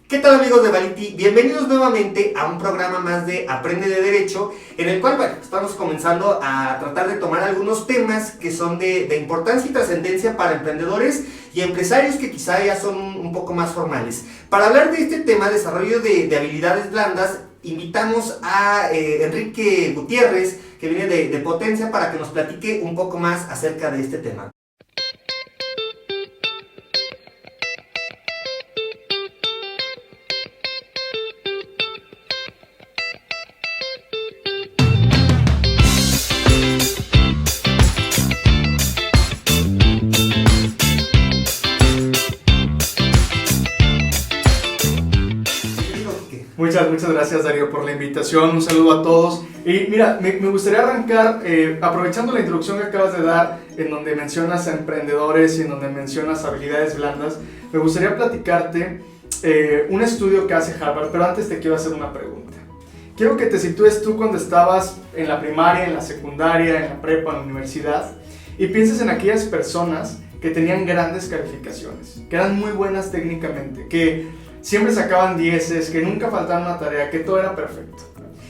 ¿Qué tal, amigos de Valiti? Bienvenidos nuevamente a un programa más de Aprende de Derecho, en el cual, estamos comenzando a tratar de tomar algunos temas que son de importancia y trascendencia para emprendedores y empresarios que quizá ya son un poco más formales. Para hablar de este tema, desarrollo de habilidades blandas, invitamos a Enrique Gutiérrez, que viene de Potencia, para que nos platique un poco más acerca de este tema. Muchas gracias, Darío, por la invitación. Un saludo a todos. Y mira, me gustaría arrancar aprovechando la introducción que acabas de dar, en donde mencionas a emprendedores y en donde mencionas habilidades blandas. Me gustaría platicarte un estudio que hace Harvard, pero antes te quiero hacer una pregunta. Quiero que te sitúes tú cuando estabas en la primaria, en la secundaria, en la prepa, en la universidad, y pienses en aquellas personas que tenían grandes calificaciones, que eran muy buenas técnicamente, que siempre sacaban dieces, que nunca faltaba una tarea, que todo era perfecto.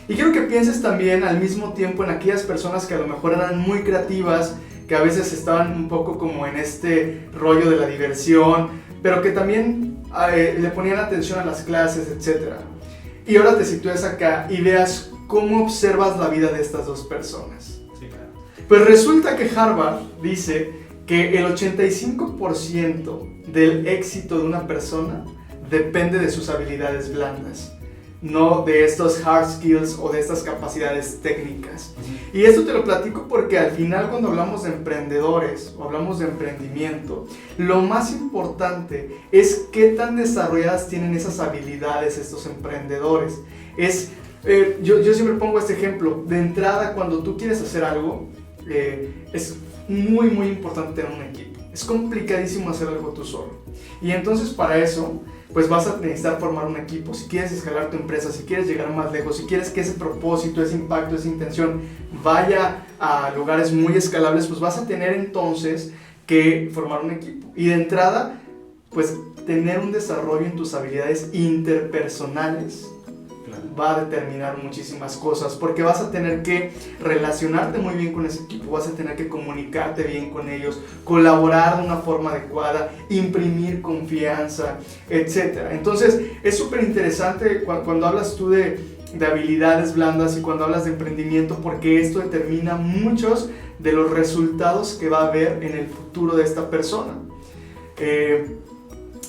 Y quiero que pienses también al mismo tiempo en aquellas personas que a lo mejor eran muy creativas, que a veces estaban un poco como en este rollo de la diversión, pero que también le ponían atención a las clases, etc. Y ahora te sitúes acá y veas cómo observas la vida de estas dos personas. Sí, claro. Pues resulta que Harvard dice que el 85% del éxito de una persona depende de sus habilidades blandas, no de estos hard skills o de estas capacidades técnicas. Y esto te lo platico porque al final, cuando hablamos de emprendedores o hablamos de emprendimiento, lo más importante es qué tan desarrolladas tienen esas habilidades estos emprendedores. Yo siempre pongo este ejemplo. De entrada, cuando tú quieres hacer algo, es muy importante tener un equipo. Es complicadísimo hacer algo tú solo. Y entonces, para eso, pues vas a necesitar formar un equipo. Si quieres escalar tu empresa, si quieres llegar más lejos, si quieres que ese propósito, ese impacto, esa intención vaya a lugares muy escalables, pues vas a tener entonces que formar un equipo. Y de entrada, pues tener un desarrollo en tus habilidades interpersonales va a determinar muchísimas cosas, porque vas a tener que relacionarte muy bien con ese equipo, vas a tener que comunicarte bien con ellos, colaborar de una forma adecuada, imprimir confianza, etc. Entonces es súper interesante cuando hablas tú de habilidades blandas y cuando hablas de emprendimiento, porque esto determina muchos de los resultados que va a haber en el futuro de esta persona.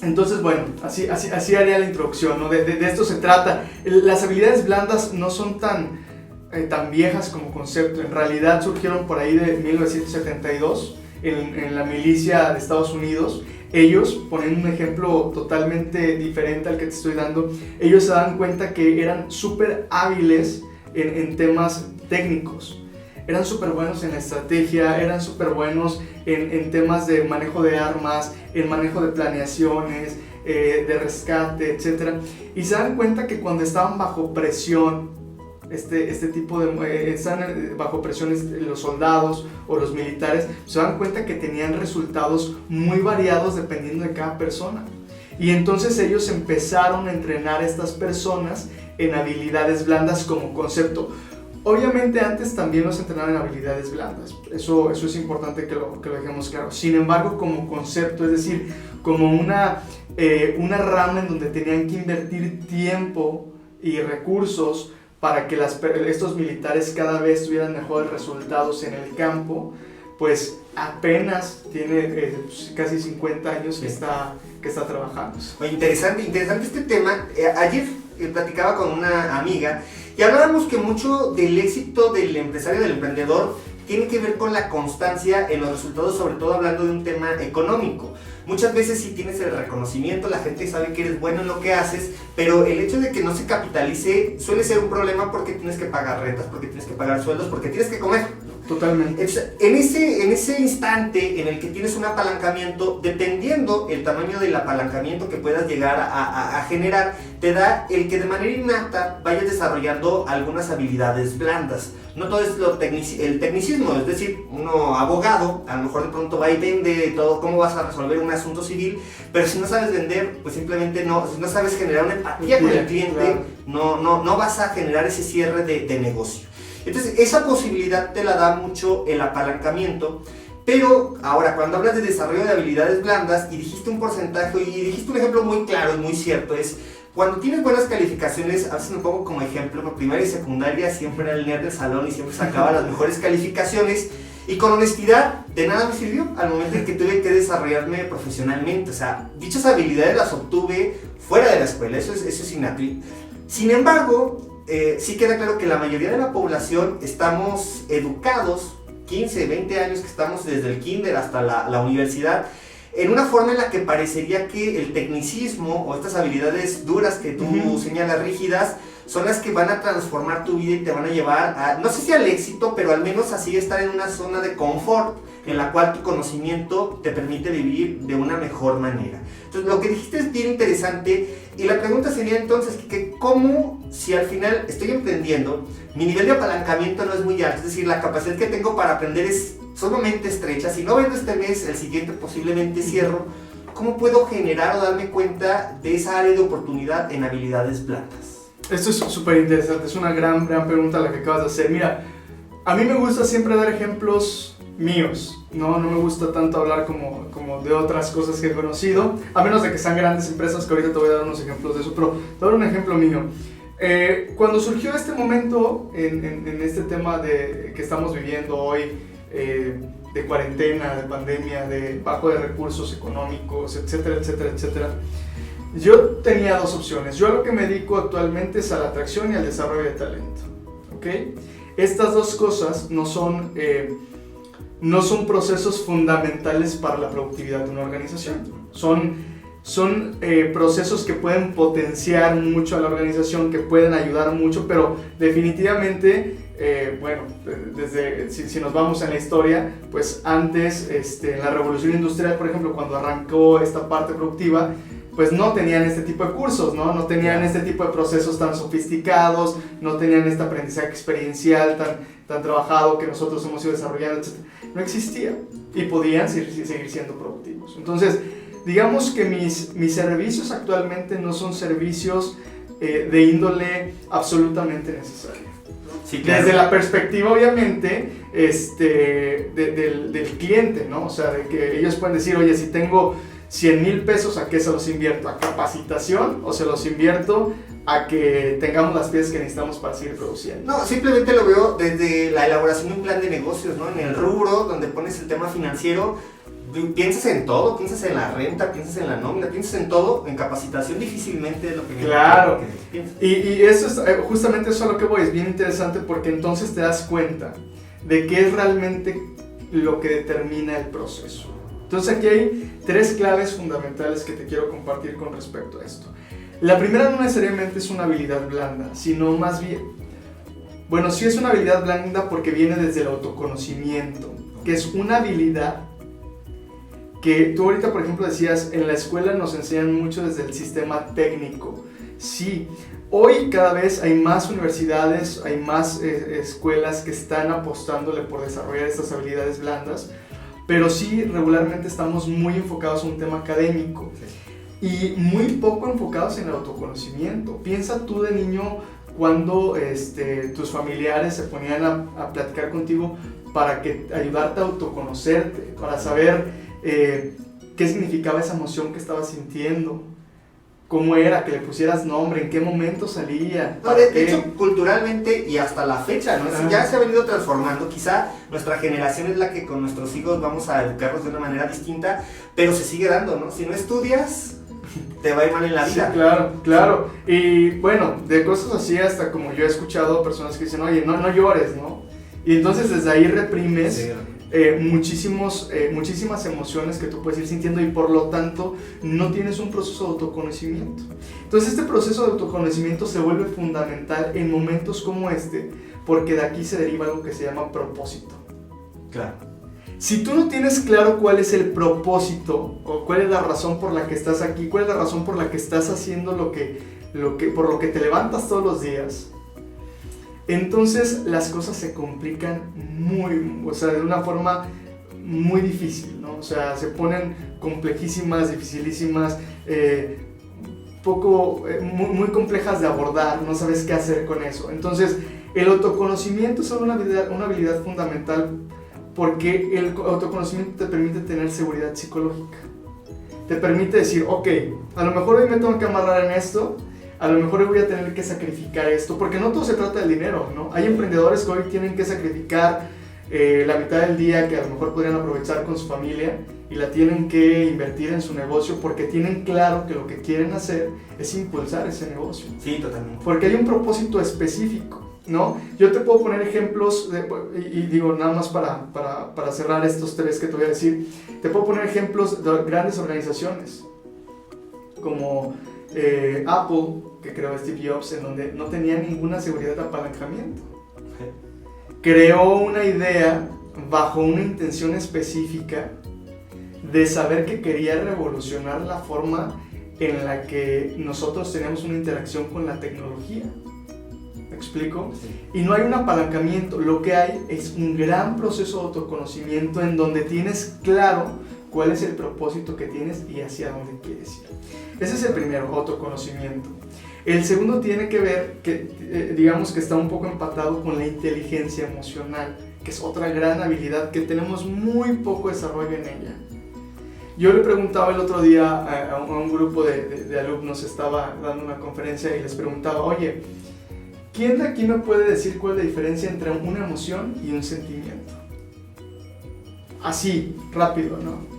Entonces, bueno, así haría la introducción, ¿no? De esto se trata. Las habilidades blandas no son tan viejas como concepto. En realidad surgieron por ahí de 1972 en la milicia de Estados Unidos. Ellos, poniendo un ejemplo totalmente diferente al que te estoy dando, ellos se dan cuenta que eran súper hábiles en temas técnicos. Eran súper buenos en la estrategia, eran súper buenos en temas de manejo de armas, en manejo de planeaciones, de rescate, etc. Y se dan cuenta que cuando estaban bajo presión, están bajo presión los soldados o los militares, se dan cuenta que tenían resultados muy variados dependiendo de cada persona. Y entonces ellos empezaron a entrenar a estas personas en habilidades blandas como concepto. Obviamente antes también los entrenaban en habilidades blandas, eso es importante que lo dejemos claro. Sin embargo, como concepto, es decir, como una rama en donde tenían que invertir tiempo y recursos para que estos militares cada vez tuvieran mejores resultados en el campo, pues apenas tiene casi 50 años que está trabajando. Interesante este tema. Ayer platicaba con una amiga y hablábamos que mucho del éxito del empresario, del emprendedor, tiene que ver con la constancia en los resultados, sobre todo hablando de un tema económico. Muchas veces sí tienes el reconocimiento, la gente sabe que eres bueno en lo que haces, pero el hecho de que no se capitalice suele ser un problema porque tienes que pagar rentas, porque tienes que pagar sueldos, porque tienes que comer. Totalmente. En ese instante en el que tienes un apalancamiento, dependiendo el tamaño del apalancamiento que puedas llegar a generar, te da el que de manera innata vayas desarrollando algunas habilidades blandas. No todo es el tecnicismo, es decir, uno abogado, a lo mejor de pronto va y vende todo, cómo vas a resolver un asunto civil, pero si no sabes vender, pues simplemente no, si no sabes generar una empatía con el cliente, claro, no vas a generar ese cierre de negocio. Entonces, esa posibilidad te la da mucho el apalancamiento. Pero ahora, cuando hablas de desarrollo de habilidades blandas y dijiste un porcentaje y dijiste un ejemplo muy claro y muy cierto, es cuando tienes buenas calificaciones, a veces me pongo como ejemplo, por primaria y secundaria siempre era el nerd del salón y siempre sacaba las mejores calificaciones, y con honestidad de nada me sirvió al momento en que tuve que desarrollarme profesionalmente. O sea, dichas habilidades las obtuve fuera de la escuela, eso es innato. Sin embargo, sí queda claro que la mayoría de la población estamos educados, 15, 20 años que estamos desde el kinder hasta la universidad, en una forma en la que parecería que el tecnicismo o estas habilidades duras que tú señalas, rígidas, son las que van a transformar tu vida y te van a llevar a, no sé si al éxito, pero al menos así estar en una zona de confort en la cual tu conocimiento te permite vivir de una mejor manera. Entonces, lo que dijiste es bien interesante y la pregunta sería entonces que ¿cómo, si al final estoy emprendiendo, mi nivel de apalancamiento no es muy alto, es decir, la capacidad que tengo para aprender es sumamente estrecha, si no vendo este mes, el siguiente posiblemente cierro, ¿cómo puedo generar o darme cuenta de esa área de oportunidad en habilidades blandas? Esto es súper interesante, es una gran pregunta la que acabas de hacer. Mira, a mí me gusta siempre dar ejemplos míos, no me gusta tanto hablar como de otras cosas que he conocido, a menos de que sean grandes empresas, que ahorita te voy a dar unos ejemplos de eso, pero te voy a dar un ejemplo mío. Cuando surgió este momento, en este tema que estamos viviendo hoy, de cuarentena, de pandemia, de bajo de recursos económicos, etcétera, etcétera, etcétera, yo tenía dos opciones. Yo a lo que me dedico actualmente es a la atracción y al desarrollo de talento, ¿ok? Estas dos cosas no son procesos fundamentales para la productividad de una organización. Son procesos que pueden potenciar mucho a la organización, que pueden ayudar mucho, pero definitivamente, si nos vamos en la historia, pues antes, en la revolución industrial, por ejemplo, cuando arrancó esta parte productiva, pues no tenían este tipo de cursos, no tenían este tipo de procesos tan sofisticados, no tenían este aprendizaje experiencial tan trabajado que nosotros hemos ido desarrollando, etc. No existía y podían seguir siendo productivos. Entonces, digamos que mis servicios actualmente no son servicios de índole absolutamente necesaria. Sí, claro. Desde la perspectiva, obviamente, del cliente, ¿no? O sea, de que ellos pueden decir, oye, si tengo 100,000 pesos, ¿a qué se los invierto? ¿A capacitación o se los invierto a que tengamos las piezas que necesitamos para seguir produciendo? No, simplemente lo veo desde la elaboración de un plan de negocios, ¿no? En el rubro donde pones el tema financiero, piensas en todo, piensas en la renta, piensas en la nómina, piensas en todo, en capacitación difícilmente es lo que claro, y eso es justamente eso a lo que voy, es bien interesante porque entonces te das cuenta de qué es realmente lo que determina el proceso. Entonces aquí hay tres claves fundamentales que te quiero compartir con respecto a esto. La primera no necesariamente es una habilidad blanda, sino más bien, bueno, sí es una habilidad blanda porque viene desde el autoconocimiento, que es una habilidad que tú ahorita, por ejemplo, decías, en la escuela nos enseñan mucho desde el sistema técnico. Sí, hoy cada vez hay más universidades, hay más escuelas que están apostándole por desarrollar estas habilidades blandas, pero sí regularmente estamos muy enfocados en un tema académico y muy poco enfocados en el autoconocimiento. Piensa tú de niño cuando tus familiares se ponían a platicar contigo para ayudarte a autoconocerte, para saber qué significaba esa emoción que estabas sintiendo, cómo era, que le pusieras nombre, en qué momento salía. No, de hecho, culturalmente y hasta la fecha, ¿no? Ya se ha venido transformando. Quizá nuestra generación es la que con nuestros hijos vamos a educarlos de una manera distinta, pero se sigue dando, ¿no? Si no estudias, te va a ir mal en la vida. Sí, claro. Y bueno, de cosas así hasta como yo he escuchado personas que dicen, oye, no llores, ¿no? Y entonces desde ahí reprimes sí. Muchísimas emociones que tú puedes ir sintiendo y por lo tanto no tienes un proceso de autoconocimiento. Entonces este proceso de autoconocimiento se vuelve fundamental en momentos como este porque de aquí se deriva algo que se llama propósito. Claro. Si tú no tienes claro cuál es el propósito o cuál es la razón por la que estás aquí, cuál es la razón por la que estás haciendo por lo que te levantas todos los días, entonces las cosas se complican de una forma muy difícil, ¿no? O sea, se ponen complejísimas, dificilísimas, muy complejas de abordar, no sabes qué hacer con eso. Entonces, el autoconocimiento es una habilidad fundamental porque el autoconocimiento te permite tener seguridad psicológica. Te permite decir, ok, a lo mejor hoy me tengo que amarrar en esto, a lo mejor hoy voy a tener que sacrificar esto, porque no todo se trata del dinero, ¿no? Hay emprendedores que hoy tienen que sacrificar la mitad del día que a lo mejor podrían aprovechar con su familia y la tienen que invertir en su negocio porque tienen claro que lo que quieren hacer es impulsar ese negocio. Sí, totalmente. Porque hay un propósito específico, ¿no? Yo te puedo poner ejemplos, y digo nada más para cerrar estos tres que te voy a decir, te puedo poner ejemplos de grandes organizaciones, como Apple, que creó Steve Jobs, en donde no tenía ninguna seguridad de apalancamiento. Creó una idea bajo una intención específica de saber que quería revolucionar la forma en la que nosotros tenemos una interacción con la tecnología. ¿Me explico? Sí. Y no hay un apalancamiento, lo que hay es un gran proceso de autoconocimiento en donde tienes claro cuál es el propósito que tienes y hacia dónde quieres ir. Ese es el primero, autoconocimiento. El segundo tiene que ver, digamos que está un poco empatado con la inteligencia emocional, que es otra gran habilidad que tenemos muy poco desarrollo en ella. Yo le preguntaba el otro día a un grupo de alumnos, estaba dando una conferencia y les preguntaba, oye, ¿quién de aquí me puede decir cuál es la diferencia entre una emoción y un sentimiento? Así, rápido, ¿no?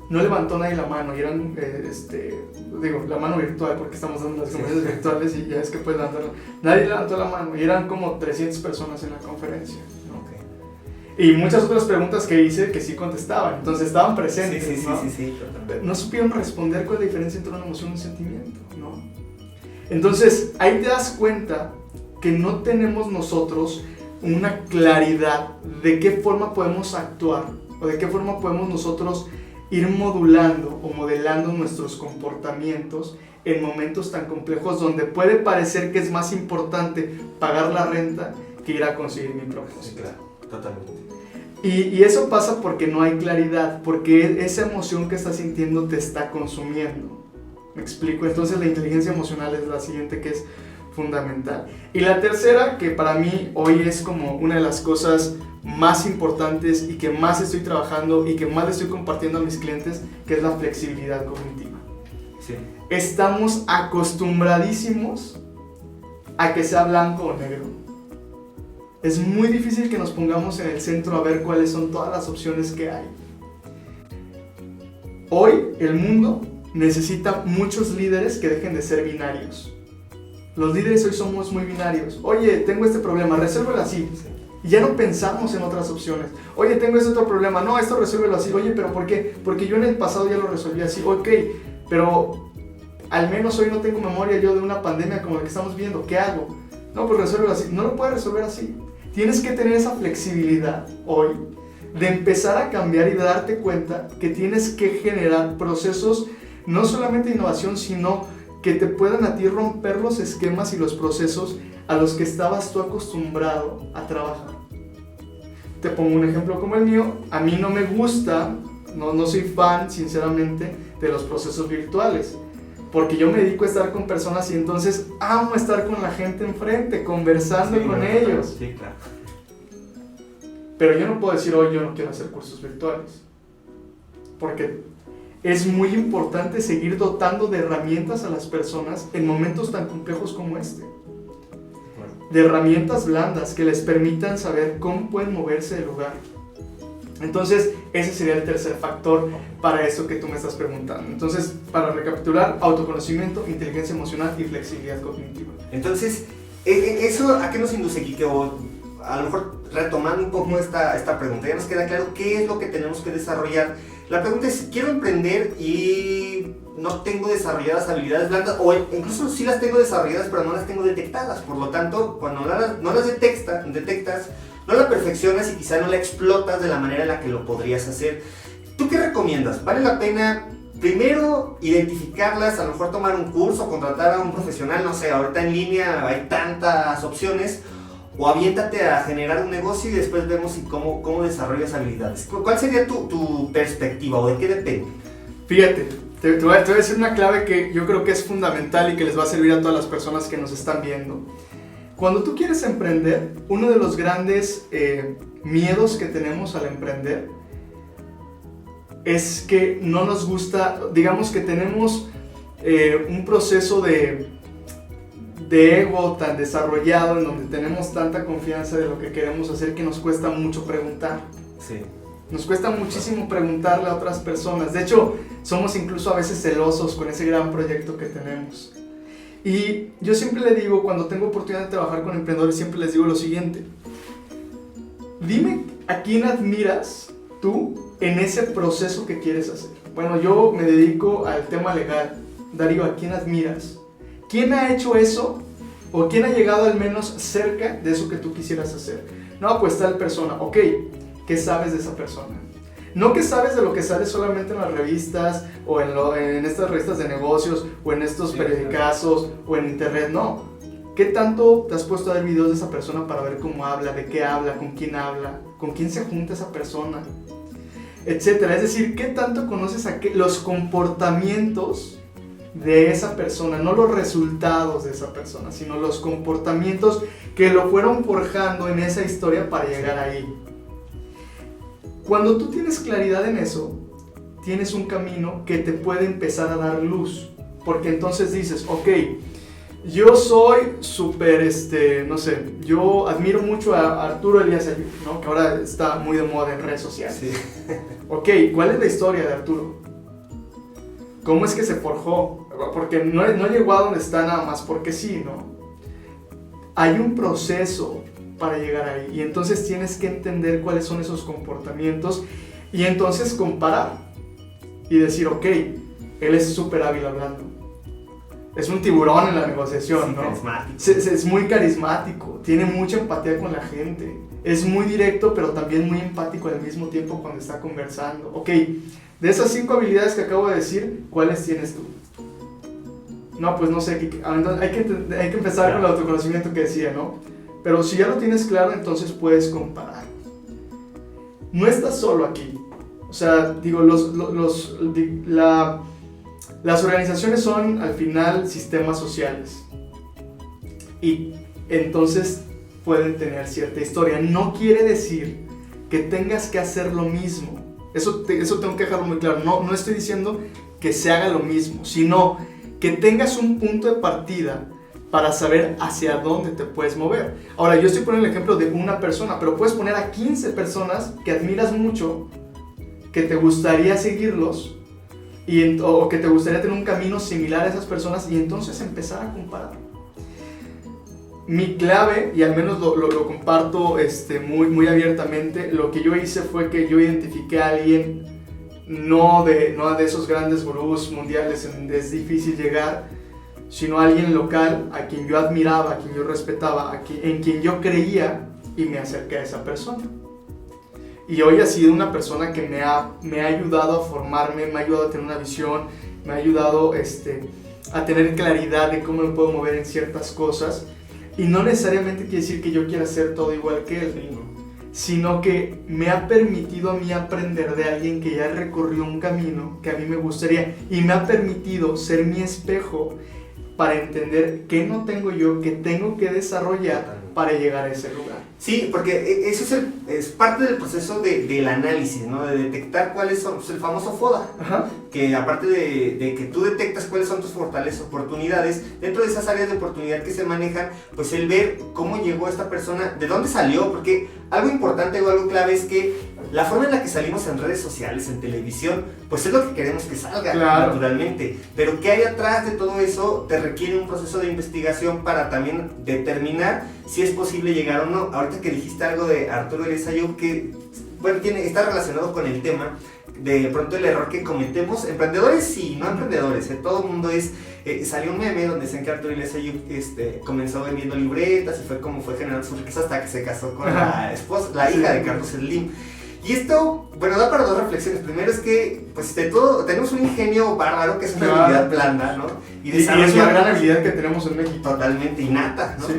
No levantó nadie la mano y eran, la mano virtual porque estamos dando las conferencias virtuales y ya es que puedes levantarla. Nadie levantó la mano y eran como 300 personas en la conferencia, ¿no? Okay. Y muchas otras preguntas que hice que sí contestaban, entonces estaban presentes, sí, ¿no? Sí, no supieron responder cuál es la diferencia entre una emoción y un sentimiento, ¿no? Entonces, ahí te das cuenta que no tenemos nosotros una claridad de qué forma podemos actuar o de qué forma podemos nosotros ir modulando o modelando nuestros comportamientos en momentos tan complejos donde puede parecer que es más importante pagar la renta que ir a conseguir mi propósito. Sí, claro, totalmente. Y eso pasa porque no hay claridad, porque esa emoción que estás sintiendo te está consumiendo. ¿Me explico? Entonces la inteligencia emocional es la siguiente que es fundamental. Y la tercera, que para mí hoy es como una de las cosas más importantes y que más estoy trabajando y que más estoy compartiendo a mis clientes, que es la flexibilidad cognitiva. Sí. Estamos acostumbradísimos a que sea blanco o negro. Es muy difícil que nos pongamos en el centro a ver cuáles son todas las opciones que hay. Hoy el mundo necesita muchos líderes que dejen de ser binarios. Los líderes hoy somos muy binarios. Oye, tengo este problema, resuélvelo así. Y ya no pensamos en otras opciones. Oye, tengo este otro problema. No, esto resuélvelo así. Oye, ¿pero por qué? Porque yo en el pasado ya lo resolví así. Ok, pero al menos hoy no tengo memoria yo de una pandemia como la que estamos viendo. ¿Qué hago? No, pues resuélvelo así. No lo puedes resolver así. Tienes que tener esa flexibilidad hoy de empezar a cambiar y de darte cuenta que tienes que generar procesos no solamente de innovación, sino que te puedan a ti romper los esquemas y los procesos a los que estabas tú acostumbrado a trabajar. Te pongo un ejemplo como el mío. A mí no me gusta, no soy fan, sinceramente, de los procesos virtuales, porque yo me dedico a estar con personas y entonces amo estar con la gente enfrente, conversando con ellos. Sí, claro. Pero yo no puedo decir hoy yo no quiero hacer cursos virtuales, porque es muy importante seguir dotando de herramientas a las personas en momentos tan complejos como este. De herramientas blandas que les permitan saber cómo pueden moverse del lugar. Entonces, ese sería el tercer factor para eso que tú me estás preguntando. Entonces, para recapitular, autoconocimiento, inteligencia emocional y flexibilidad cognitiva. Entonces, ¿eso a qué nos induce, Quique? O a lo mejor retomando un poco esta pregunta, ya nos queda claro qué es lo que tenemos que desarrollar. La pregunta es, quiero emprender y no tengo desarrolladas habilidades blandas, o incluso sí las tengo desarrolladas, pero no las tengo detectadas. Por lo tanto, cuando no las detectas, no la perfeccionas y quizá no la explotas de la manera en la que lo podrías hacer. ¿Tú qué recomiendas? ¿Vale la pena primero identificarlas, a lo mejor tomar un curso, contratar a un profesional, no sé, ahorita en línea hay tantas opciones, o aviéntate a generar un negocio y después vemos cómo desarrollas habilidades? ¿Cuál sería tu perspectiva o de qué depende? Fíjate, te voy a decir una clave que yo creo que es fundamental y que les va a servir a todas las personas que nos están viendo. Cuando tú quieres emprender, uno de los grandes miedos que tenemos al emprender es que no nos gusta, digamos que tenemos un proceso de ego tan desarrollado, en donde tenemos tanta confianza de lo que queremos hacer, que nos cuesta mucho preguntar. Sí. Nos cuesta muchísimo preguntarle a otras personas. De hecho, somos incluso a veces celosos con ese gran proyecto que tenemos. Y yo siempre le digo, cuando tengo oportunidad de trabajar con emprendedores, siempre les digo lo siguiente: dime a quién admiras tú en ese proceso que quieres hacer. Bueno, yo me dedico al tema legal. Darío, ¿a quién admiras? ¿Quién ha hecho eso? ¿O quién ha llegado al menos cerca de eso que tú quisieras hacer? No, pues tal persona. Ok, ¿qué sabes de esa persona? No que sabes de lo que sale solamente en las revistas o en estas revistas de negocios o en estos periodicazos o en internet, no. ¿Qué tanto te has puesto a ver videos de esa persona para ver cómo habla, de qué habla, con quién se junta esa persona, etcétera? Es decir, ¿qué tanto conoces los comportamientos de esa persona? No los resultados de esa persona, sino los comportamientos que lo fueron forjando en esa historia para llegar ahí. Cuando tú tienes claridad en eso, tienes un camino que te puede empezar a dar luz, porque entonces dices, ok, yo soy súper, no sé, yo admiro mucho a Arturo Elías Ayub, ¿no? Que ahora está muy de moda en redes sociales. Sí. Ok, ¿cuál es la historia de Arturo? ¿Cómo es que se forjó? Porque no llegó a donde está nada más porque sí, ¿no? Hay un proceso para llegar ahí, y entonces tienes que entender cuáles son esos comportamientos y entonces comparar y decir, ok, él es súper hábil hablando, es un tiburón en la negociación, sí, ¿no? Carismático. Es muy carismático, tiene mucha empatía con la gente, es muy directo pero también muy empático al mismo tiempo cuando está conversando. Ok, de esas 5 habilidades que acabo de decir, ¿cuáles tienes tú? No, pues no sé, hay que empezar con el autoconocimiento que decía, ¿no? Pero si ya lo tienes claro, entonces puedes comparar. No estás solo aquí. O sea, digo, las organizaciones son al final sistemas sociales. Y entonces pueden tener cierta historia. No quiere decir que tengas que hacer lo mismo. Eso tengo que dejarlo muy claro. No estoy diciendo que se haga lo mismo, sino que tengas un punto de partida para saber hacia dónde te puedes mover. Ahora, yo estoy poniendo el ejemplo de una persona, pero puedes poner a 15 personas que admiras mucho, que te gustaría seguirlos, o que te gustaría tener un camino similar a esas personas, y entonces empezar a comparar. Mi clave, y al menos lo comparto muy abiertamente, lo que yo hice fue que yo identifiqué a alguien, no de esos grandes gurús mundiales en donde es difícil llegar, sino a alguien local a quien yo admiraba, a quien yo respetaba, en quien yo creía, y me acerqué a esa persona. Y hoy ha sido una persona que me ha ayudado a formarme, me ha ayudado a tener una visión, me ha ayudado a tener claridad de cómo me puedo mover en ciertas cosas. Y no necesariamente quiere decir que yo quiera hacer todo igual que él, sino que me ha permitido a mí aprender de alguien que ya recorrió un camino que a mí me gustaría, y me ha permitido ser mi espejo para entender qué no tengo yo, qué tengo que desarrollar para llegar a ese lugar. Sí, porque eso es parte del proceso del análisis, ¿no? De detectar cuáles son, pues el famoso FODA. Ajá. Que aparte de que tú detectas cuáles son tus fortalezas, oportunidades, dentro de esas áreas de oportunidad que se manejan, pues el ver cómo llegó esta persona, de dónde salió, porque algo importante o algo clave es que la forma en la que salimos en redes sociales, en televisión, pues es lo que queremos que salga, claro, naturalmente. Pero ¿qué hay atrás de todo eso? Te requiere un proceso de investigación para también determinar si es posible llegar o no. Ahorita que dijiste algo de Arturo Elías Ayub, que bueno, está relacionado con el tema, de pronto el error que cometemos, emprendedores y no emprendedores, todo el mundo es, salió un meme donde decían que Arturo Iglesias comenzó vendiendo libretas y fue como fue generando su riqueza hasta que se casó con la esposa, la hija de Carlos Slim. Y esto, bueno, da para dos reflexiones. Primero es que, pues, de todo, tenemos un ingenio bárbaro que es una habilidad blanda, ¿no? Y es una gran habilidad que tenemos en México. Totalmente innata, ¿no? Sí.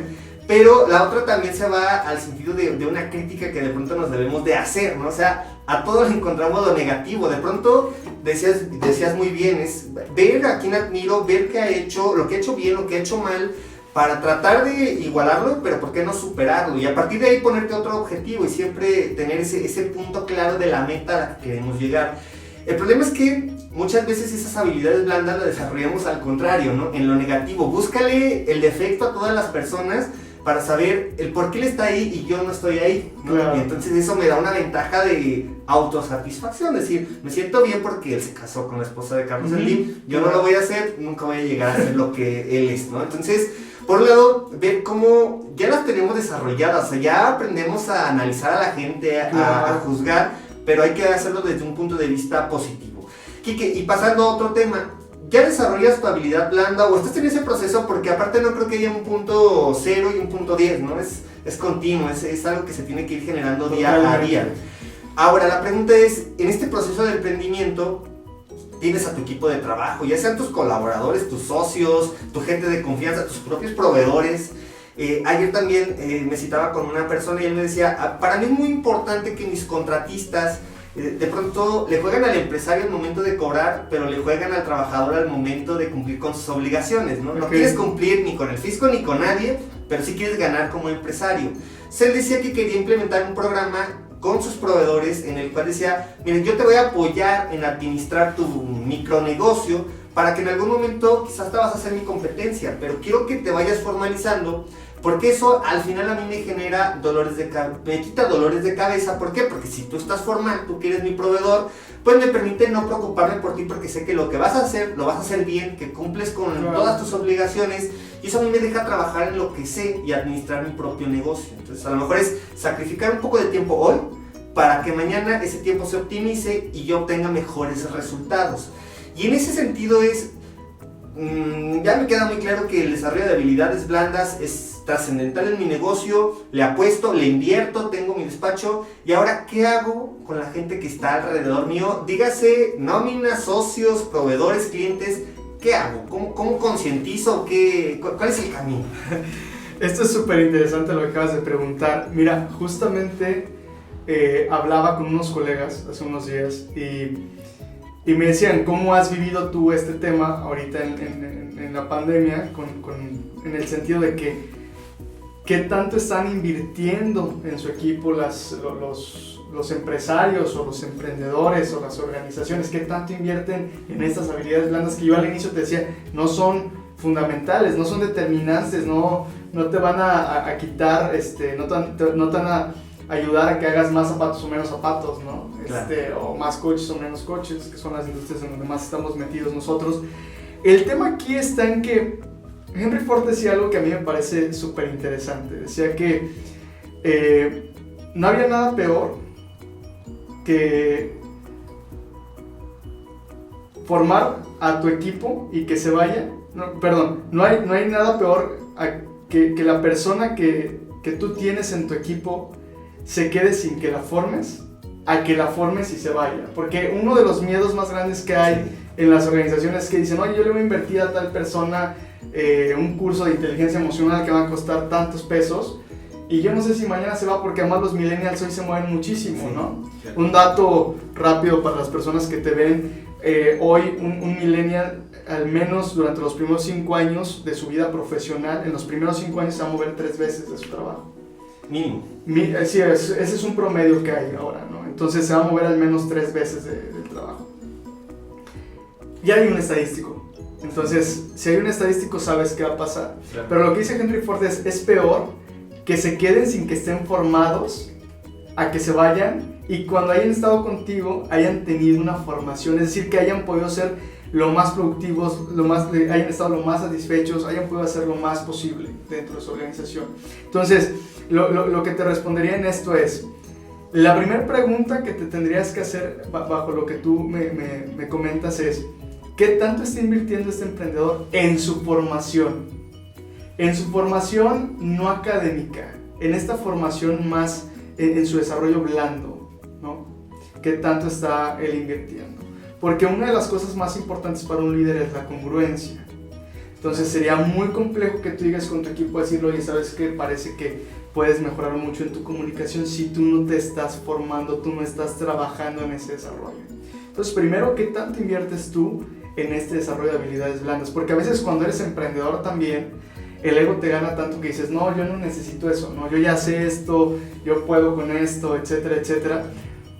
Pero la otra también se va al sentido de una crítica que de pronto nos debemos de hacer, ¿no? O sea, a todos encontramos lo negativo. De pronto, decías muy bien, es ver a quién admiro, ver qué ha hecho, lo que ha hecho bien, lo que ha hecho mal, para tratar de igualarlo, pero ¿por qué no superarlo? Y a partir de ahí ponerte otro objetivo y siempre tener ese punto claro de la meta a la que queremos llegar. El problema es que muchas veces esas habilidades blandas las desarrollamos al contrario, ¿no? En lo negativo. Búscale el defecto a todas las personas para saber el por qué él está ahí y yo no estoy ahí, ¿no? Claro. Y entonces eso me da una ventaja de autosatisfacción, es decir, me siento bien porque él se casó con la esposa de Carlos Slim, yo no lo voy a hacer, nunca voy a llegar a ser lo que él es, ¿no? Entonces, por un lado, ver cómo ya las tenemos desarrolladas, o sea, ya aprendemos a analizar a la gente, a juzgar, pero hay que hacerlo desde un punto de vista positivo. Quique, y pasando a otro tema, ¿ya desarrollas tu habilidad blanda o estás en ese proceso? Porque aparte no creo que haya un punto 0 y un punto 10, ¿no? Es continuo, es algo que se tiene que ir generando día a día. Ahora, la pregunta es, en este proceso de emprendimiento, tienes a tu equipo de trabajo, ya sean tus colaboradores, tus socios, tu gente de confianza, tus propios proveedores. Ayer también me citaba con una persona y él me decía, para mí es muy importante que mis contratistas de pronto le juegan al empresario al momento de cobrar, pero le juegan al trabajador al momento de cumplir con sus obligaciones, ¿no? No quieres cumplir ni con el fisco ni con nadie, pero sí quieres ganar como empresario. Él decía que quería implementar un programa con sus proveedores en el cual decía, miren, yo te voy a apoyar en administrar tu micronegocio para que en algún momento quizás te vas a hacer mi competencia, pero quiero que te vayas formalizando porque eso al final a mí me genera me quita dolores de cabeza. ¿Por qué? Porque si tú estás formal, tú que eres mi proveedor, pues me permite no preocuparme por ti porque sé que lo que vas a hacer, lo vas a hacer bien, que cumples con todas tus obligaciones y eso a mí me deja trabajar en lo que sé y administrar mi propio negocio. Entonces a lo mejor es sacrificar un poco de tiempo hoy para que mañana ese tiempo se optimice y yo obtenga mejores resultados. Y en ese sentido ya me queda muy claro que el desarrollo de habilidades blandas es trascendental en mi negocio, le apuesto, le invierto, tengo mi despacho y ahora ¿qué hago con la gente que está alrededor mío? Dígase nóminas, socios, proveedores, clientes, ¿qué hago? ¿Cómo concientizo? ¿Cuál es el camino? Esto es súper interesante lo que acabas de preguntar. Mira, justamente hablaba con unos colegas hace unos días y me decían, ¿cómo has vivido tú este tema ahorita en la pandemia? En el sentido de que ¿qué tanto están invirtiendo en su equipo los empresarios o los emprendedores o las organizaciones? ¿Qué tanto invierten en estas habilidades blandas que yo al inicio te decía, no son fundamentales, no son determinantes, no te van a quitar, no te van a ayudar a que hagas más zapatos o menos zapatos, ¿no? Claro. O más coches o menos coches, que son las industrias en donde más estamos metidos nosotros. El tema aquí está en que Henry Ford decía algo que a mí me parece súper interesante. Decía que no había nada peor que formar a tu equipo y que se vaya. No hay nada peor que la persona que tú tienes en tu equipo se quede sin que la formes, a que la formes y se vaya. Porque uno de los miedos más grandes que hay en las organizaciones es que dicen, oye, yo le voy a invertir a tal persona un curso de inteligencia emocional que va a costar tantos pesos y yo no sé si mañana se va, porque además los millennials hoy se mueven muchísimo, ¿no? Sí. Un dato rápido para las personas que te ven, hoy un millennial al menos durante los primeros 5 años de su vida profesional, en los primeros 5 años se va a mover 3 veces de su trabajo. Mínimo. Sí, ese es un promedio que hay ahora, ¿no? Entonces se va a mover al menos 3 veces del trabajo. Ya hay un estadístico. Entonces, si hay un estadístico, sabes qué va a pasar. Claro. Pero lo que dice Henry Ford es peor que se queden sin que estén formados a que se vayan y cuando hayan estado contigo hayan tenido una formación, es decir, que hayan podido ser lo más productivos, hayan estado lo más satisfechos, hayan podido hacer lo más posible dentro de su organización. Entonces, lo que te respondería en esto es, La primera pregunta que te tendrías que hacer bajo lo que tú me comentas es, ¿qué tanto está invirtiendo este emprendedor en su formación? En su formación no académica, en esta formación más en su desarrollo blando, ¿no? ¿Qué tanto está él invirtiendo? Porque una de las cosas más importantes para un líder es la congruencia. Entonces sería muy complejo que tú digas con tu equipo, decirlo, oye, ¿sabes qué? Parece que puedes mejorar mucho en tu comunicación si tú no te estás formando, tú no estás trabajando en ese desarrollo. Entonces, primero, ¿qué tanto inviertes tú en este desarrollo de habilidades blandas? Porque a veces cuando eres emprendedor también, el ego te gana tanto que dices, no, yo no necesito eso, no, yo ya sé esto, yo puedo con esto, etcétera, etcétera.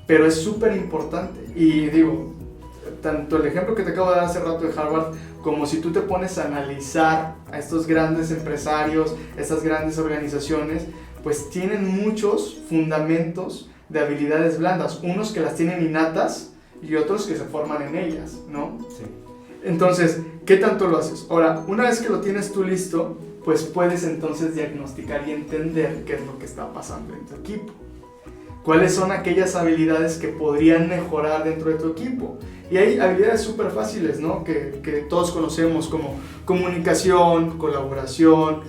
Pero es súper importante. Y digo, tanto el ejemplo que te acabo de dar hace rato de Harvard, como si tú te pones a analizar a estos grandes empresarios, estas grandes organizaciones, pues tienen muchos fundamentos de habilidades blandas, unos que las tienen innatas y otros que se forman en ellas, ¿no? Sí. Entonces, ¿qué tanto lo haces? Ahora, una vez que lo tienes tú listo, pues puedes entonces diagnosticar y entender qué es lo que está pasando en tu equipo. ¿Cuáles son aquellas habilidades que podrían mejorar dentro de tu equipo? Y hay habilidades súper fáciles, ¿no? Que todos conocemos, como comunicación, colaboración,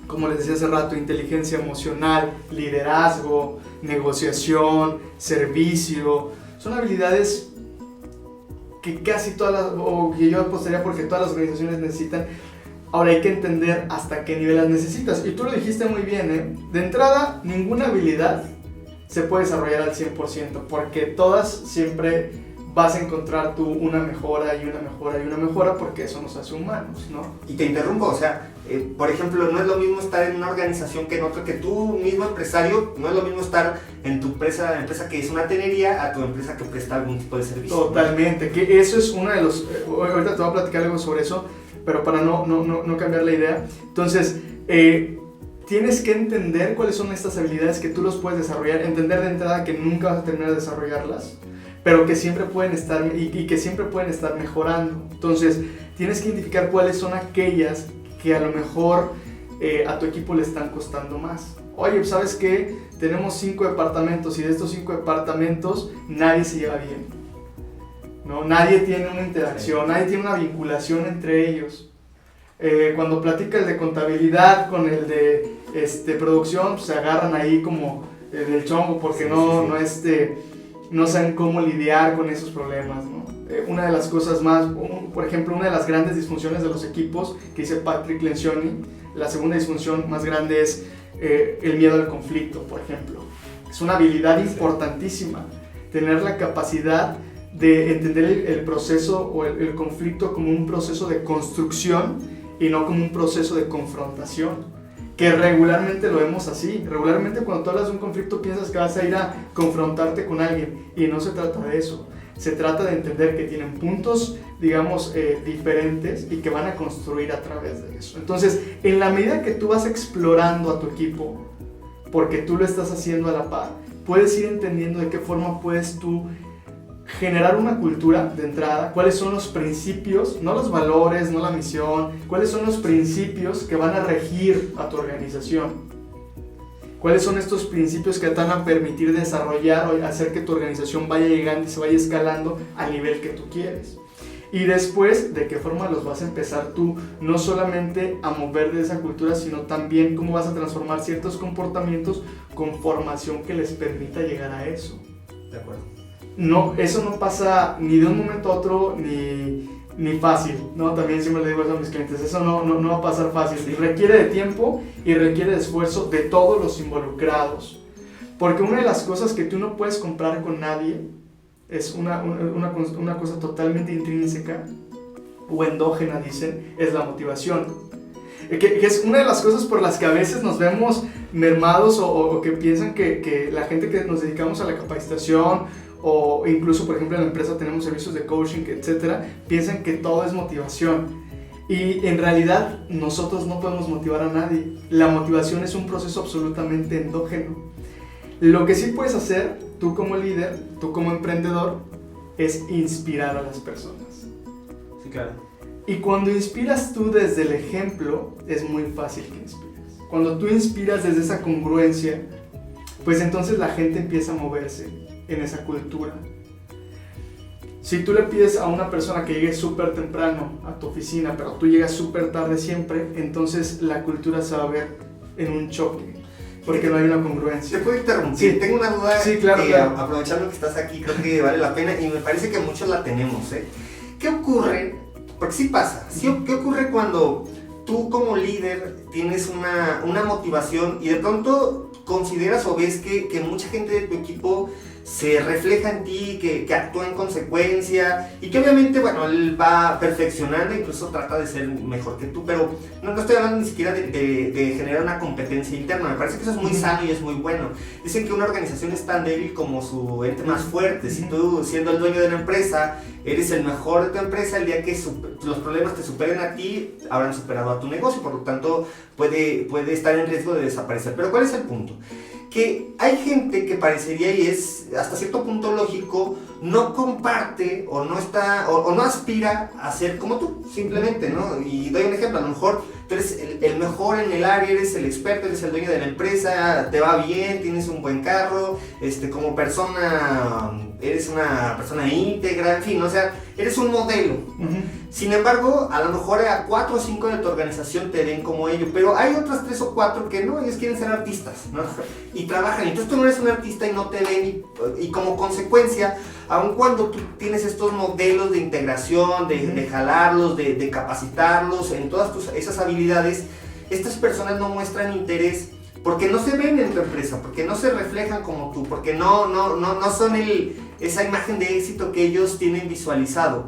como les decía hace rato, inteligencia emocional, liderazgo, negociación, servicio. Son habilidades que casi todas o que yo apostaría porque todas las organizaciones necesitan. Ahora hay que entender hasta qué nivel las necesitas. Y tú lo dijiste muy bien, ¿eh? De entrada, ninguna habilidad se puede desarrollar al 100%, porque todas siempre vas a encontrar tú una mejora y una mejora y una mejora, porque eso nos hace humanos, ¿no? Y te interrumpo, o sea, por ejemplo, no es lo mismo estar en una organización que en otra, que tú mismo empresario, no es lo mismo estar en tu empresa que es una tenería, a tu empresa que presta algún tipo de servicio. Totalmente, que eso es uno de los, ahorita te voy a platicar algo sobre eso, pero para no cambiar la idea. Entonces, tienes que entender cuáles son estas habilidades que tú los puedes desarrollar, entender de entrada que nunca vas a terminar de desarrollarlas, pero que siempre pueden estar y que siempre pueden estar mejorando. Entonces, tienes que identificar cuáles son aquellas que a lo mejor a tu equipo le están costando más. Oye, ¿sabes qué? Tenemos 5 departamentos y de estos 5 departamentos nadie se lleva bien, ¿no? Nadie tiene una interacción, nadie tiene una vinculación entre ellos. Cuando platica el de contabilidad con el de producción, pues se agarran ahí como del chongo porque no saben cómo lidiar con esos problemas, ¿no? Una de las cosas más, por ejemplo, una de las grandes disfunciones de los equipos que dice Patrick Lencioni, la segunda disfunción más grande es el miedo al conflicto, por ejemplo. Es una habilidad importantísima, tener la capacidad de entender el proceso o el conflicto como un proceso de construcción y no como un proceso de confrontación, que regularmente lo vemos así. Regularmente cuando tú hablas de un conflicto piensas que vas a ir a confrontarte con alguien, y no se trata de eso. Se trata de entender que tienen puntos, digamos, diferentes y que van a construir a través de eso. Entonces, en la medida que tú vas explorando a tu equipo, porque tú lo estás haciendo a la par, puedes ir entendiendo de qué forma puedes tú generar una cultura de entrada, cuáles son los principios, no los valores, no la misión, cuáles son los principios que van a regir a tu organización. ¿Cuáles son estos principios que te van a permitir desarrollar o hacer que tu organización vaya llegando y se vaya escalando al nivel que tú quieres? Y después, ¿de qué forma los vas a empezar tú no solamente a mover de esa cultura, sino también cómo vas a transformar ciertos comportamientos con formación que les permita llegar a eso? De acuerdo. No, eso no pasa ni de un momento a otro, ni fácil, ¿no? También siempre le digo eso a mis clientes, eso no va a pasar fácil, y requiere de tiempo y requiere de esfuerzo de todos los involucrados, porque una de las cosas que tú no puedes comprar con nadie es una cosa totalmente intrínseca o endógena, dicen, es la motivación, que es una de las cosas por las que a veces nos vemos mermados o que piensan que la gente que nos dedicamos a la capacitación, o incluso, por ejemplo, en la empresa tenemos servicios de coaching, etcétera, piensan que todo es motivación. Y en realidad nosotros no podemos motivar a nadie. La motivación es un proceso absolutamente endógeno. Lo que sí puedes hacer, tú como líder, tú como emprendedor, es inspirar a las personas. Sí, claro. Y cuando inspiras tú desde el ejemplo, es muy fácil que inspires. Cuando tú inspiras desde esa congruencia, pues entonces la gente empieza a moverse en esa cultura. Si tú le pides a una persona que llegue súper temprano a tu oficina, pero tú llegas súper tarde siempre, entonces la cultura se va a ver en un choque, porque no hay una congruencia. ¿Te puedo interrumpir? Sí. Tengo una duda. Sí, claro, claro. Aprovechando que estás aquí, creo que vale la pena y me parece que muchos la tenemos, ¿eh? ¿Qué ocurre? Porque sí pasa. ¿Qué ocurre cuando tú como líder tienes una motivación y de pronto consideras o ves que mucha gente de tu equipo se refleja en ti, que actúa en consecuencia y que obviamente, bueno, él va perfeccionando, incluso trata de ser mejor que tú, pero no estoy hablando ni siquiera de generar una competencia interna. Me parece que eso es muy sano y es muy bueno. Dicen que una organización es tan débil como su ente más fuerte. Si tú, siendo el dueño de una empresa, eres el mejor de tu empresa, el día que los problemas te superen a ti, habrán superado a tu negocio, por lo tanto puede estar en riesgo de desaparecer. Pero ¿cuál es el punto? Que hay gente que parecería, y es hasta cierto punto lógico, no comparte o no está o no aspira a ser como tú, simplemente, ¿no? Y doy un ejemplo, a lo mejor tú eres el mejor en el área, eres el experto, eres el dueño de la empresa, te va bien, tienes un buen carro, como persona eres una persona íntegra, en fin, o sea, eres un modelo. Sin embargo, a lo mejor a 4 o 5 de tu organización te ven como ello, pero hay otras 3 o 4 que no, ellos quieren ser artistas, ¿no? Y trabajan, entonces tú no eres un artista y no te ven, y como consecuencia, aun cuando tú tienes estos modelos de integración, de jalarlos, de capacitarlos en todas esas habilidades, estas personas no muestran interés porque no se ven en tu empresa, porque no se reflejan como tú, porque no son esa imagen de éxito que ellos tienen visualizado.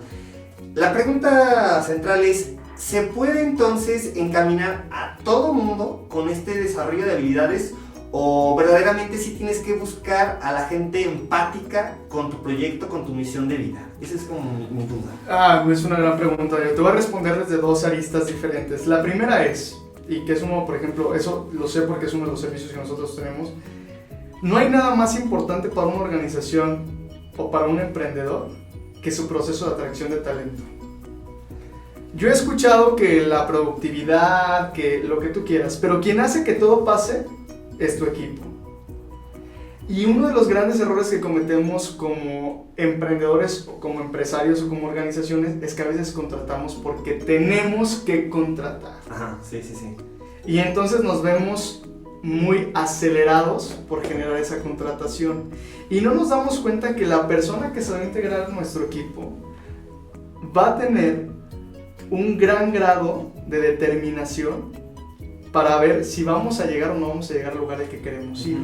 La pregunta central es, ¿se puede entonces encaminar a todo mundo con este desarrollo de habilidades o verdaderamente sí tienes que buscar a la gente empática con tu proyecto, con tu misión de vida? Esa es como mi duda. Es una gran pregunta. Yo te voy a responder desde 2 aristas diferentes. La primera es, y que es uno, por ejemplo, eso lo sé porque es uno de los servicios que nosotros tenemos, no hay nada más importante para una organización o para un emprendedor que su proceso de atracción de talento. Yo he escuchado que la productividad, que lo que tú quieras, pero quien hace que todo pase es tu equipo. Y uno de los grandes errores que cometemos como emprendedores o como empresarios o como organizaciones es que a veces contratamos porque tenemos que contratar. Ajá, sí. Y entonces nos vemos muy acelerados por generar esa contratación. Y no nos damos cuenta que la persona que se va a integrar en nuestro equipo va a tener un gran grado de determinación para ver si vamos a llegar o no vamos a llegar al lugar al que queremos ir.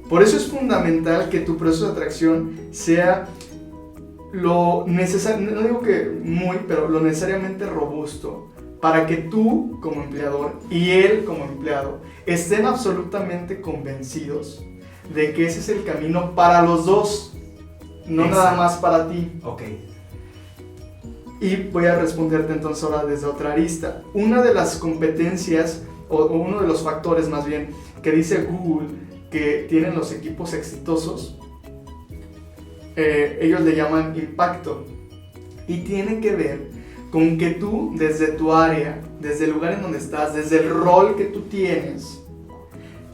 Por eso es fundamental que tu proceso de atracción sea lo necesario, no digo que muy, pero lo necesariamente robusto, para que tú como empleador y él como empleado estén absolutamente convencidos de que ese es el camino para los dos, no nada más para ti. Ok. Y voy a responderte entonces ahora desde otra arista. Una de las competencias, o uno de los factores más bien, que dice Google que tienen los equipos exitosos, ellos le llaman impacto. Y tiene que ver con que tú, desde tu área, desde el lugar en donde estás, desde el rol que tú tienes,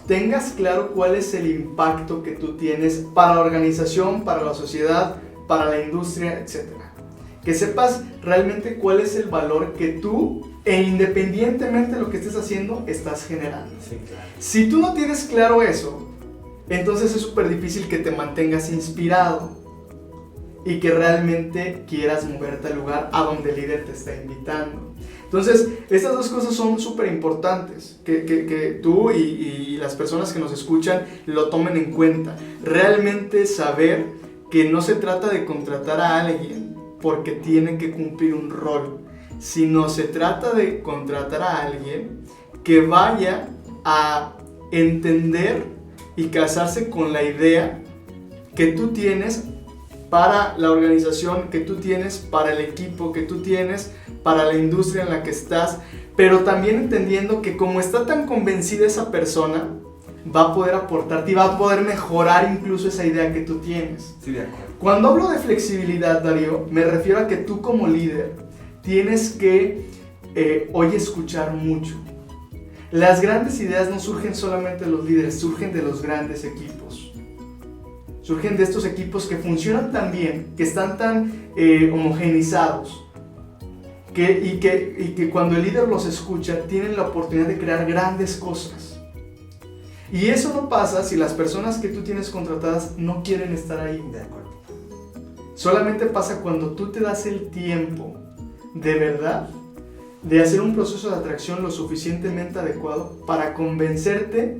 tengas claro cuál es el impacto que tú tienes para la organización, para la sociedad, para la industria, etc. Que sepas realmente cuál es el valor que tú, e independientemente de lo que estés haciendo, estás generando. Sí, claro. Si tú no tienes claro eso, entonces es súper difícil que te mantengas inspirado y que realmente quieras moverte al lugar a donde el líder te está invitando. Entonces, estas 2 cosas son súper importantes, que tú y las personas que nos escuchan lo tomen en cuenta. Realmente saber que no se trata de contratar a alguien porque tiene que cumplir un rol, sino se trata de contratar a alguien que vaya a entender y casarse con la idea que tú tienes para la organización, que tú tienes para el equipo, que tú tienes para la industria en la que estás, pero también entendiendo que como está tan convencida esa persona, va a poder aportarte y va a poder mejorar incluso esa idea que tú tienes. Sí, de acuerdo. Cuando hablo de flexibilidad, Darío, me refiero a que tú como líder tienes que hoy escuchar mucho. Las grandes ideas no surgen solamente de los líderes, surgen de los grandes equipos. Surgen de estos equipos que funcionan tan bien, que están tan homogenizados, y que cuando el líder los escucha, tienen la oportunidad de crear grandes cosas. Y eso no pasa si las personas que tú tienes contratadas no quieren estar ahí. De acuerdo. Solamente pasa cuando tú te das el tiempo, de verdad, de hacer un proceso de atracción lo suficientemente adecuado para convencerte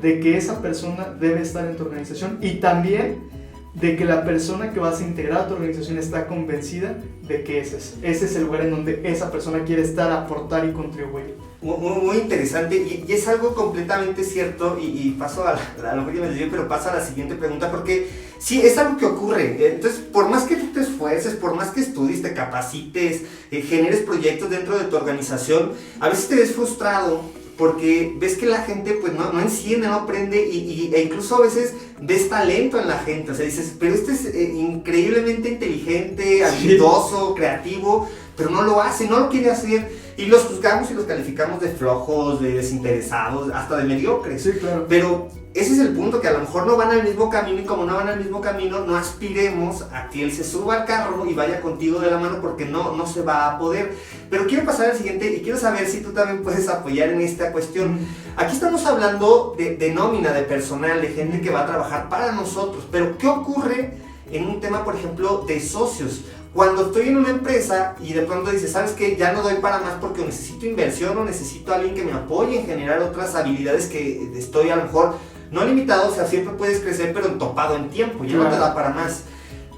de que esa persona debe estar en tu organización, y también de que la persona que vas a integrar a tu organización está convencida de que ese es el lugar en donde esa persona quiere estar, aportar y contribuir. Muy interesante, y es algo completamente cierto, y paso a lo que me decía, pero paso a la siguiente pregunta, porque sí, es algo que ocurre. Entonces, por más que tú te esfuerces, por más que estudies, te capacites, generes proyectos dentro de tu organización, a veces te ves frustrado porque ves que la gente pues no enciende, no aprende, e incluso a veces ves talento en la gente. O sea, dices, pero este es increíblemente inteligente, habilidoso, creativo, pero no lo hace, no lo quiere hacer, y los juzgamos y los calificamos de flojos, de desinteresados, hasta de mediocres. Sí, claro. Pero ese es el punto, que a lo mejor no van al mismo camino, y como no van al mismo camino, no aspiremos a que él se suba al carro y vaya contigo de la mano, porque no se va a poder. Pero quiero pasar al siguiente, y quiero saber si tú también puedes apoyar en esta cuestión. Aquí estamos hablando de nómina, de personal, de gente que va a trabajar para nosotros, pero ¿qué ocurre en un tema, por ejemplo, de socios? Cuando estoy en una empresa y de pronto dices, ¿sabes qué? Ya no doy para más porque necesito inversión, o necesito a alguien que me apoye en generar otras habilidades que estoy a lo mejor no limitado. O sea, siempre puedes crecer, pero topado en tiempo, ya no te da para más.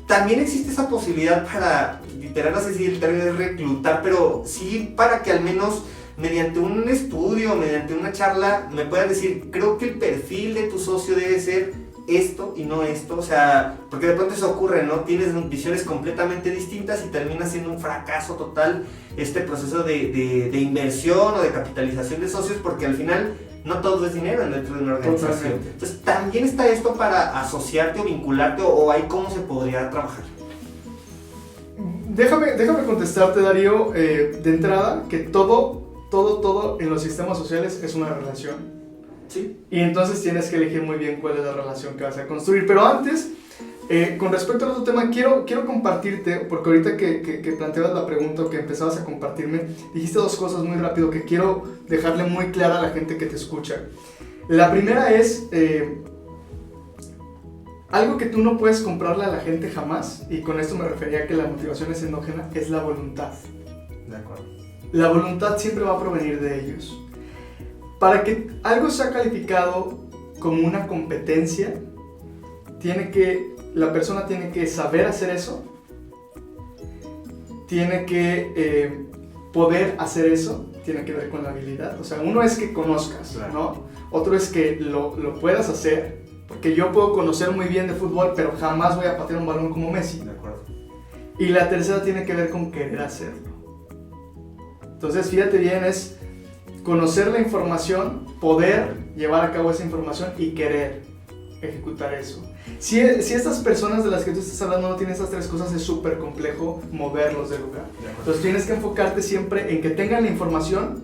También existe esa posibilidad para, literal, no sé si el término es reclutar, pero sí para que al menos mediante un estudio, mediante una charla, me puedas decir, creo que el perfil de tu socio debe ser esto y no esto. O sea, porque de pronto eso ocurre, ¿no? Tienes visiones completamente distintas y termina siendo un fracaso total este proceso de inversión o de capitalización de socios, porque al final no todo es dinero dentro de una organización. Totalmente. Entonces, ¿también está esto para asociarte o vincularte, o ahí cómo se podría trabajar? Déjame contestarte, Darío, de entrada, que todo en los sistemas sociales es una relación. Sí. Y entonces tienes que elegir muy bien cuál es la relación que vas a construir. Pero antes, con respecto al otro tema, quiero compartirte, porque ahorita que planteabas la pregunta, o que empezabas a compartirme, dijiste dos cosas muy rápido que quiero dejarle muy clara a la gente que te escucha. La primera es algo que tú no puedes comprarle a la gente jamás, y con esto me refería a que la motivación es endógena, es la voluntad. De acuerdo. La voluntad siempre va a provenir de ellos. Para que algo sea calificado como una competencia, la persona tiene que saber hacer eso, tiene que poder hacer eso, tiene que ver con la habilidad. O sea, uno es que conozcas, claro, ¿no? Otro es que lo puedas hacer, porque yo puedo conocer muy bien de fútbol, pero jamás voy a patear un balón como Messi. De acuerdo. Y la tercera tiene que ver con querer hacerlo. Entonces, fíjate bien, es conocer la información, poder llevar a cabo esa información y querer ejecutar eso. Si estas personas de las que tú estás hablando no tienen esas tres cosas, es súper complejo moverlos del lugar. Entonces tienes que enfocarte siempre en que tengan la información,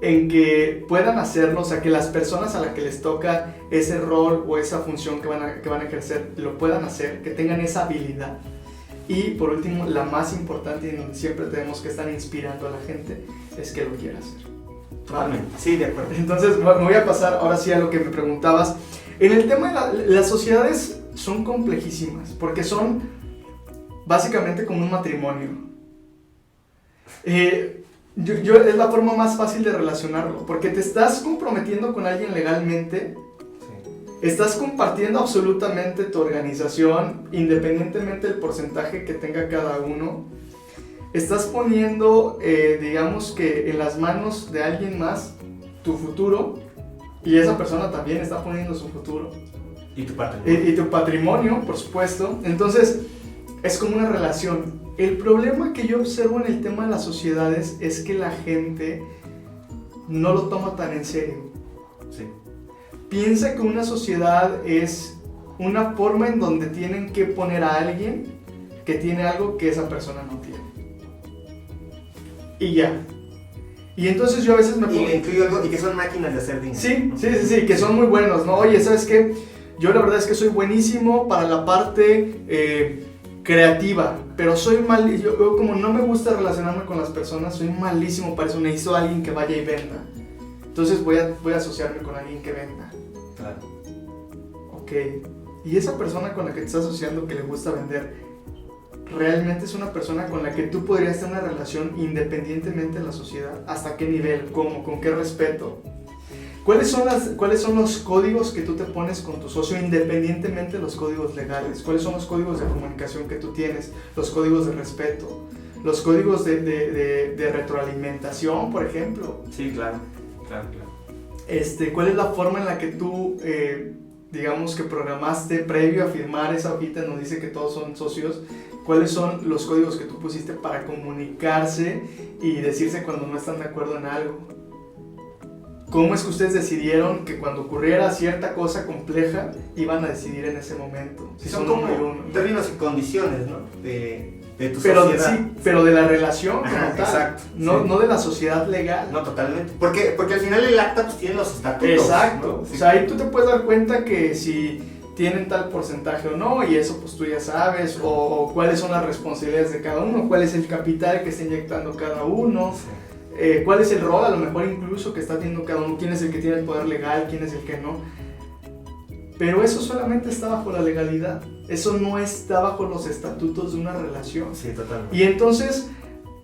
en que puedan hacerlo, o sea, que las personas a las que les toca ese rol o esa función que van a ejercer lo puedan hacer, que tengan esa habilidad. Y por último, la más importante, y en donde siempre tenemos que estar inspirando a la gente, es que lo quiera hacer. Totalmente. Sí, de acuerdo. Entonces, me voy a pasar ahora sí a lo que me preguntabas. En el tema de las sociedades son complejísimas, porque son básicamente como un matrimonio. Es la forma más fácil de relacionarlo, porque te estás comprometiendo con alguien legalmente. Estás compartiendo absolutamente tu organización, independientemente del porcentaje que tenga cada uno. Estás poniendo, digamos que en las manos de alguien más tu futuro, y esa persona también está poniendo su futuro. Y tu patrimonio. Y tu patrimonio, por supuesto. Entonces, es como una relación. El problema que yo observo en el tema de las sociedades es que la gente no lo toma tan en serio. Sí. Piensa que una sociedad es una forma en donde tienen que poner a alguien que tiene algo que esa persona no tiene. Y ya. Y entonces yo a veces me pongo... Y le incluyo algo, y que son máquinas de hacer dinero. Sí, que son muy buenos, ¿no? Oye, ¿sabes qué? Yo la verdad es que soy buenísimo para la parte creativa, pero soy mal, yo como no me gusta relacionarme con las personas, soy malísimo para eso, necesito a alguien que vaya y venda. Entonces voy a asociarme con alguien que venda. Claro. Ok, y esa persona con la que te estás asociando que le gusta vender, ¿realmente es una persona con la que tú podrías tener una relación independientemente de la sociedad? ¿Hasta qué nivel? ¿Cómo? ¿Con qué respeto? ¿Cuáles son los códigos que tú te pones con tu socio independientemente de los códigos legales? ¿Cuáles son los códigos de comunicación que tú tienes? Los códigos de respeto, los códigos de retroalimentación, por ejemplo. Sí, claro. ¿Cuál es la forma en la que tú, digamos que programaste previo a firmar esa hojita en donde dice que todos son socios? ¿Cuáles son los códigos que tú pusiste para comunicarse y decirse cuando no están de acuerdo en algo? ¿Cómo es que ustedes decidieron que cuando ocurriera cierta cosa compleja iban a decidir en ese momento? Si son como términos y condiciones, ¿no? De tu sociedad. Sí, pero de la relación como tal. Exacto. No de la sociedad legal. No, totalmente. Porque al final el acta pues tiene los estatutos. Exacto. ¿no? Sí. O sea, ahí tú te puedes dar cuenta que si tienen tal porcentaje o no, y eso pues tú ya sabes, o cuáles son las responsabilidades de cada uno, cuál es el capital que está inyectando cada uno. Sí. ¿Cuál es el rol a lo mejor incluso que está teniendo cada uno? ¿Quién es el que tiene el poder legal? ¿Quién es el que no? Pero eso solamente está bajo la legalidad. Eso no está bajo los estatutos de una relación. Sí, totalmente. Y entonces,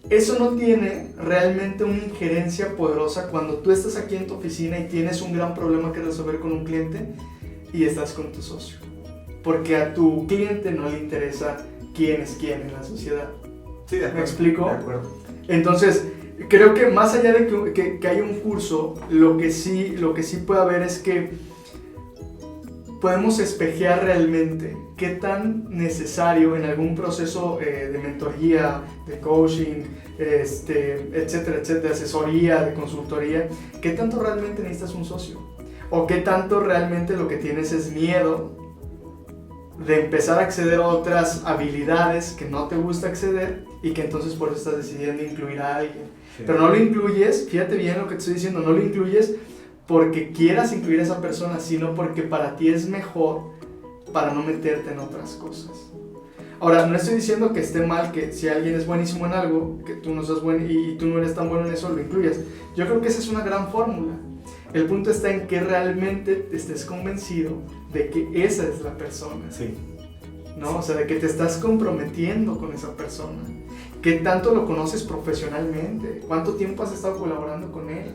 eso no tiene realmente una injerencia poderosa cuando tú estás aquí en tu oficina y tienes un gran problema que resolver con un cliente y estás con tu socio. Porque a tu cliente no le interesa quién es quién en la sociedad. Sí, de acuerdo. ¿Me explico? De acuerdo. Entonces, creo que más allá de que haya un curso, lo que sí puede haber es que podemos espejear realmente qué tan necesario en algún proceso de mentoría, de coaching, etcétera, de asesoría, de consultoría, qué tanto realmente necesitas un socio, o qué tanto realmente lo que tienes es miedo de empezar a acceder a otras habilidades que no te gusta acceder y que entonces por eso estás decidiendo incluir a alguien. Sí. Pero no lo incluyes, fíjate bien lo que te estoy diciendo, no lo incluyes porque quieras incluir a esa persona, sino porque para ti es mejor para no meterte en otras cosas. Ahora, no estoy diciendo que esté mal que si alguien es buenísimo en algo, que tú no seas bueno y tú no eres tan bueno en eso, lo incluyas. Yo creo que esa es una gran fórmula. El punto está en que realmente estés convencido de que esa es la persona. Sí. ¿No? O sea, de que te estás comprometiendo con esa persona. ¿Qué tanto lo conoces profesionalmente? ¿Cuánto tiempo has estado colaborando con él?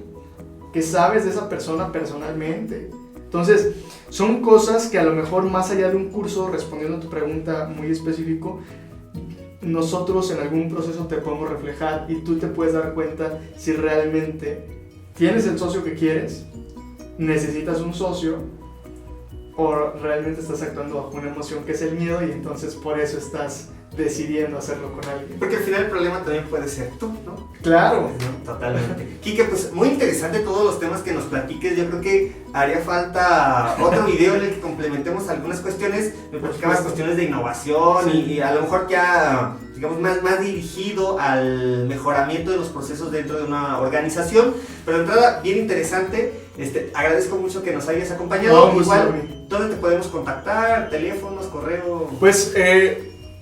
¿Qué sabes de esa persona personalmente? Entonces, son cosas que a lo mejor más allá de un curso, respondiendo a tu pregunta muy específico, nosotros en algún proceso te podemos reflejar y tú te puedes dar cuenta si realmente tienes el socio que quieres, necesitas un socio o realmente estás actuando bajo una emoción que es el miedo y entonces por eso estás decidiendo hacerlo con alguien. Porque al final el problema también puede ser tú, ¿no? Claro. ¿No? Totalmente. Quique, pues muy interesante todos los temas que nos platiques. Yo creo que haría falta otro video en el que complementemos algunas cuestiones. Me platicabas cuestiones de innovación y a lo mejor ya, digamos, más dirigido al mejoramiento de los procesos dentro de una organización. Pero de entrada, bien interesante. Agradezco mucho que nos hayas acompañado. No, igual, ¿dónde te podemos contactar? ¿Teléfonos, correo? Pues,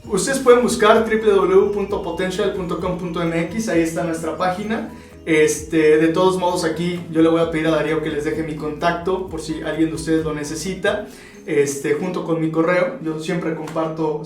ustedes pueden buscar www.potential.com.mx, ahí está nuestra página. De todos modos aquí yo le voy a pedir a Darío que les deje mi contacto por si alguien de ustedes lo necesita, junto con mi correo. Yo siempre comparto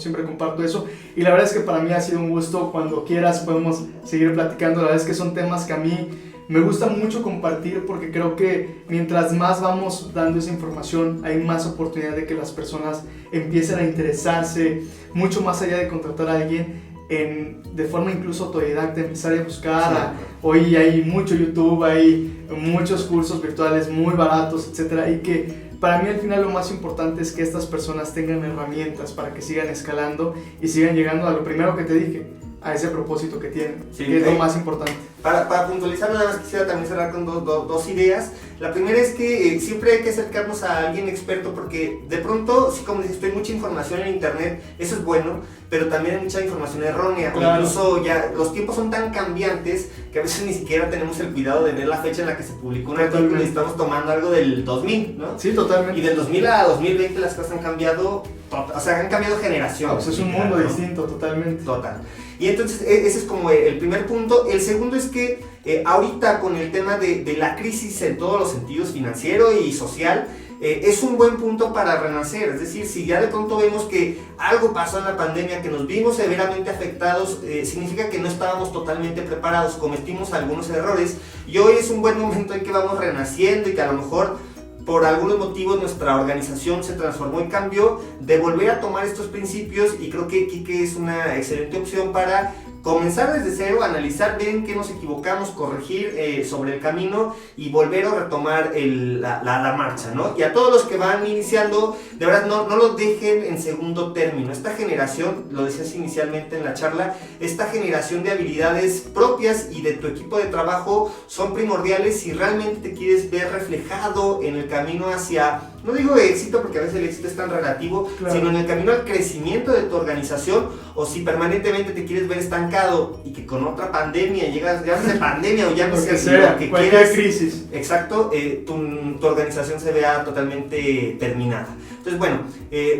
eso y la verdad es que para mí ha sido un gusto. Cuando quieras podemos seguir platicando. La verdad es que son temas que a mí me gusta mucho compartir porque creo que mientras más vamos dando esa información hay más oportunidad de que las personas empiecen a interesarse mucho más allá de contratar a alguien de forma incluso autodidacta, empezar a buscar. Hoy hay mucho YouTube, hay muchos cursos virtuales muy baratos, etcétera, y que para mí al final lo más importante es que estas personas tengan herramientas para que sigan escalando y sigan llegando a lo primero que te dije, a ese propósito que tienen, que es lo más importante. Para puntualizar, nada más quisiera también cerrar con dos ideas. La primera es que siempre hay que acercarnos a alguien experto porque de pronto, sí, como dices, hay mucha información en internet, eso es bueno, pero también hay mucha información errónea. Claro. Incluso ya los tiempos son tan cambiantes que a veces ni siquiera tenemos el cuidado de ver la fecha en la que se publicó un artículo y estamos tomando algo del 2000, ¿no? Sí, totalmente. Y del 2000 a 2020 las cosas han cambiado, o sea, han cambiado generaciones. Pues es un mundo distinto, totalmente. Total. Y entonces ese es como el primer punto. El segundo es que ahorita con el tema de la crisis en todos los sentidos, financiero y social, es un buen punto para renacer. Es decir, si ya de pronto vemos que algo pasó en la pandemia, que nos vimos severamente afectados, significa que no estábamos totalmente preparados, cometimos algunos errores y hoy es un buen momento en que vamos renaciendo y que a lo mejor por algunos motivos nuestra organización se transformó y cambió, de volver a tomar estos principios, y creo que Quique es una excelente opción para comenzar desde cero, analizar bien qué nos equivocamos, corregir sobre el camino y volver a retomar la marcha, ¿no? Y a todos los que van iniciando, de verdad no lo dejen en segundo término. Esta generación, lo decías inicialmente en la charla, esta generación de habilidades propias y de tu equipo de trabajo son primordiales si realmente te quieres ver reflejado en el camino hacia, no digo éxito porque a veces el éxito es tan relativo, claro, sino en el camino al crecimiento de tu organización, o si permanentemente te quieres ver estancado y que con otra pandemia llegas, ya no sé, pandemia o ya no sé, que cualquier crisis. Exacto, tu organización se vea totalmente terminada. Entonces, bueno,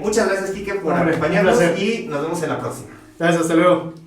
muchas gracias, Quique, por acompañarnos y nos vemos en la próxima. Gracias, hasta luego.